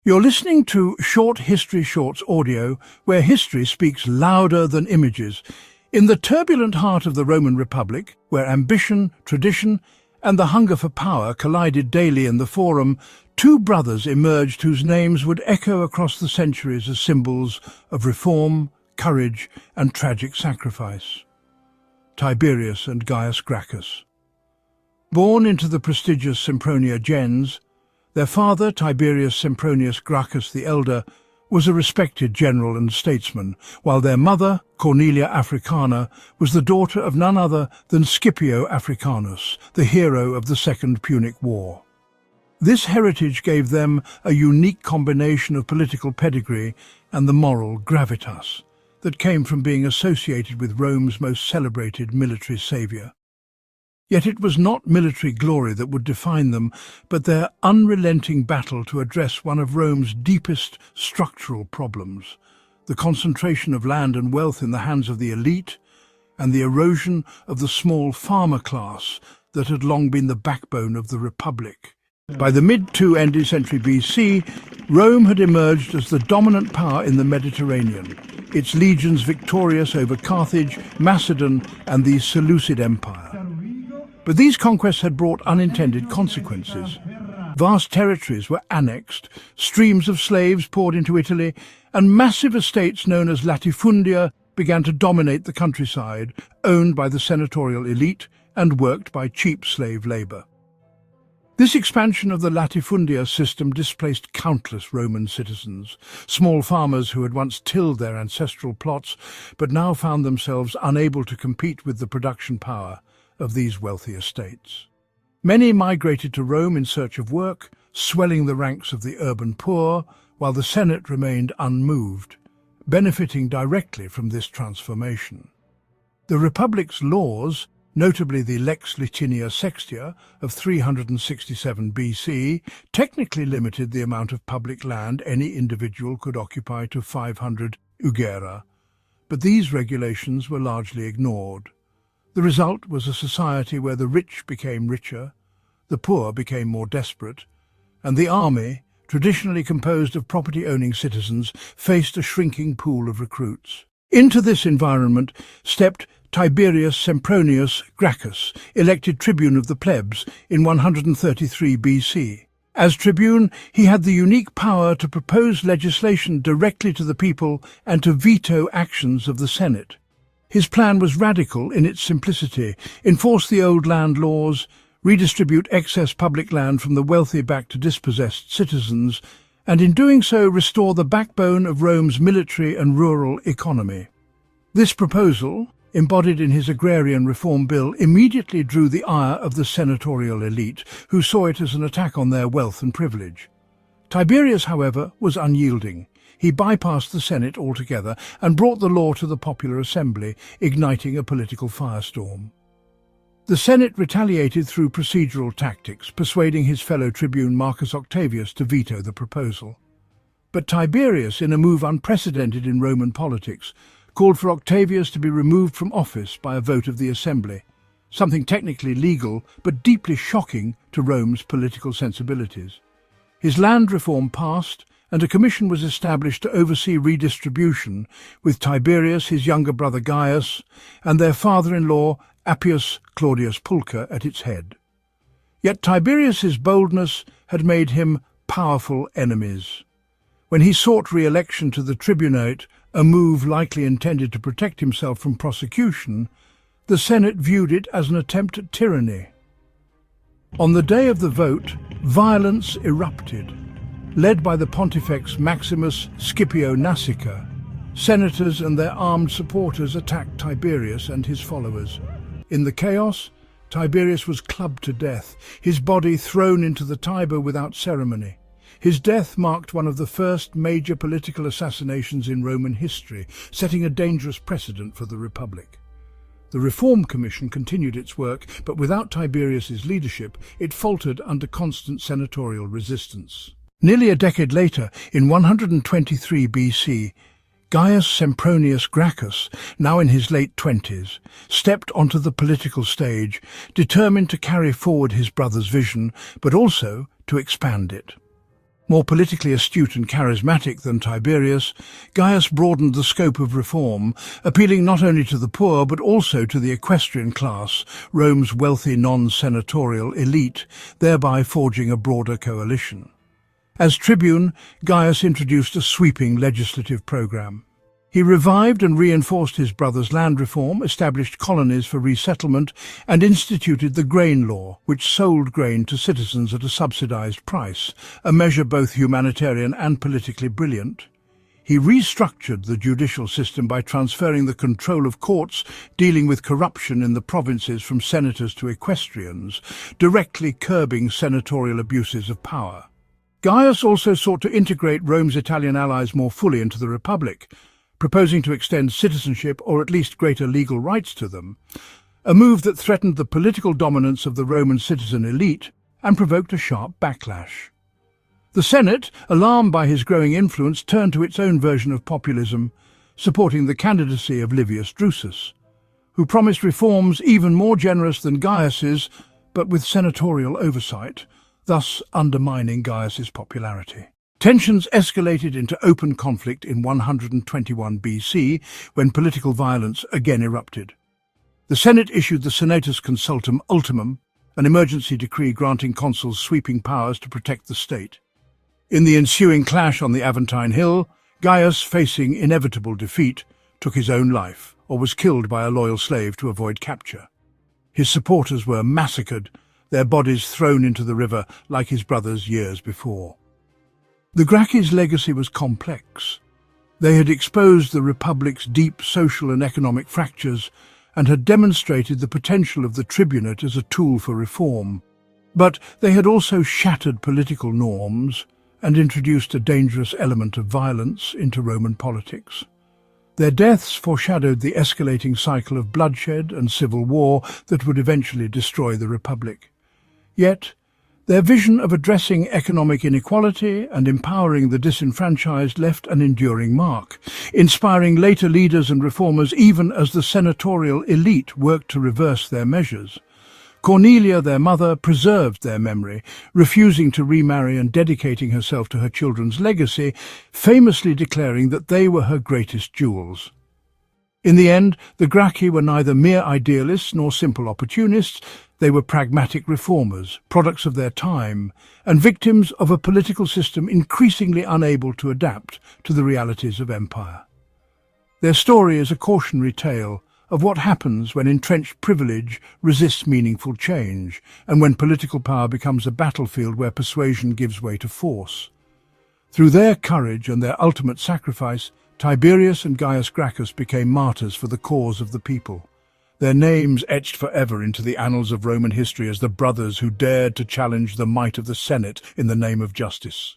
You're listening to Short History Shorts audio, where history speaks louder than images. In the turbulent heart of the Roman Republic, where ambition, tradition, and the hunger for power collided daily in the Forum, two brothers emerged whose names would echo across the centuries as symbols of reform, courage, and tragic sacrifice. Tiberius and Gaius Gracchus. Born into the prestigious Sempronia gens, their father, Tiberius Sempronius Gracchus the Elder, was a respected general and statesman, while their mother, Cornelia Africana, was the daughter of none other than Scipio Africanus, the hero of the Second Punic War. This heritage gave them a unique combination of political pedigree and the moral gravitas that came from being associated with Rome's most celebrated military saviour. Yet it was not military glory that would define them, but their unrelenting battle to address one of Rome's deepest structural problems, the concentration of land and wealth in the hands of the elite, and the erosion of the small farmer class that had long been the backbone of the Republic. By the mid-2nd century BC, Rome had emerged as the dominant power in the Mediterranean, its legions victorious over Carthage, Macedon, and the Seleucid Empire. But these conquests had brought unintended consequences. Vast territories were annexed, streams of slaves poured into Italy, and massive estates known as latifundia began to dominate the countryside, owned by the senatorial elite and worked by cheap slave labour. This expansion of the latifundia system displaced countless Roman citizens, small farmers who had once tilled their ancestral plots but now found themselves unable to compete with the production power of these wealthy estates. Many migrated to Rome in search of work, swelling the ranks of the urban poor, while the Senate remained unmoved, benefiting directly from this transformation. The Republic's laws, notably the Lex Licinia Sextia of 367 BC, technically limited the amount of public land any individual could occupy to 500 ugera, but these regulations were largely ignored. The result was a society where the rich became richer, the poor became more desperate, and the army, traditionally composed of property-owning citizens, faced a shrinking pool of recruits. Into this environment stepped Tiberius Sempronius Gracchus, elected tribune of the plebs in 133 BC. As tribune, he had the unique power to propose legislation directly to the people and to veto actions of the Senate. His plan was radical in its simplicity: enforce the old land laws, redistribute excess public land from the wealthy back to dispossessed citizens, and in doing so restore the backbone of Rome's military and rural economy. This proposal, embodied in his agrarian reform bill, immediately drew the ire of the senatorial elite, who saw it as an attack on their wealth and privilege. Tiberius, however, was unyielding. He bypassed the Senate altogether and brought the law to the popular assembly, igniting a political firestorm. The Senate retaliated through procedural tactics, persuading his fellow tribune Marcus Octavius to veto the proposal. But Tiberius, in a move unprecedented in Roman politics, called for Octavius to be removed from office by a vote of the assembly, something technically legal but deeply shocking to Rome's political sensibilities. His land reform passed, and a commission was established to oversee redistribution, with Tiberius, his younger brother Gaius, and their father-in-law Appius Claudius Pulcher at its head. Yet Tiberius's boldness had made him powerful enemies. When he sought re-election to the tribunate, a move likely intended to protect himself from prosecution, the Senate viewed it as an attempt at tyranny. On the day of the vote, violence erupted. Led by the Pontifex Maximus Scipio Nasica, senators and their armed supporters attacked Tiberius and his followers. In the chaos, Tiberius was clubbed to death, his body thrown into the Tiber without ceremony. His death marked one of the first major political assassinations in Roman history, setting a dangerous precedent for the Republic. The Reform Commission continued its work, but without Tiberius's leadership, it faltered under constant senatorial resistance. Nearly a decade later, in 123 BC, Gaius Sempronius Gracchus, now in his late 20s, stepped onto the political stage, determined to carry forward his brother's vision, but also to expand it. More politically astute and charismatic than Tiberius, Gaius broadened the scope of reform, appealing not only to the poor but also to the equestrian class, Rome's wealthy non-senatorial elite, thereby forging a broader coalition. As tribune, Gaius introduced a sweeping legislative program. He revived and reinforced his brother's land reform, established colonies for resettlement, and instituted the grain law, which sold grain to citizens at a subsidized price, a measure both humanitarian and politically brilliant. He restructured the judicial system by transferring the control of courts dealing with corruption in the provinces from senators to equestrians, directly curbing senatorial abuses of power. Gaius also sought to integrate Rome's Italian allies more fully into the Republic, proposing to extend citizenship or at least greater legal rights to them, a move that threatened the political dominance of the Roman citizen elite and provoked a sharp backlash. The Senate, alarmed by his growing influence, turned to its own version of populism, supporting the candidacy of Livius Drusus, who promised reforms even more generous than Gaius's, but with senatorial oversight, thus undermining Gaius's popularity. Tensions escalated into open conflict in 121 BC, when political violence again erupted. The Senate issued the Senatus Consultum Ultimum, an emergency decree granting consuls sweeping powers to protect the state. In the ensuing clash on the Aventine Hill, Gaius, facing inevitable defeat, took his own life, or was killed by a loyal slave to avoid capture. His supporters were massacred, their bodies thrown into the river like his brothers years before. The Gracchus' legacy was complex. They had exposed the Republic's deep social and economic fractures and had demonstrated the potential of the tribunate as a tool for reform. But they had also shattered political norms and introduced a dangerous element of violence into Roman politics. Their deaths foreshadowed the escalating cycle of bloodshed and civil war that would eventually destroy the Republic. Yet, their vision of addressing economic inequality and empowering the disenfranchised left an enduring mark, inspiring later leaders and reformers even as the senatorial elite worked to reverse their measures. Cornelia, their mother, preserved their memory, refusing to remarry and dedicating herself to her children's legacy, famously declaring that they were her greatest jewels. In the end, the Gracchi were neither mere idealists nor simple opportunists. They were pragmatic reformers, products of their time, and victims of a political system increasingly unable to adapt to the realities of empire. Their story is a cautionary tale of what happens when entrenched privilege resists meaningful change, and when political power becomes a battlefield where persuasion gives way to force. Through their courage and their ultimate sacrifice, Tiberius and Gaius Gracchus became martyrs for the cause of the people, their names etched forever into the annals of Roman history as the brothers who dared to challenge the might of the Senate in the name of justice.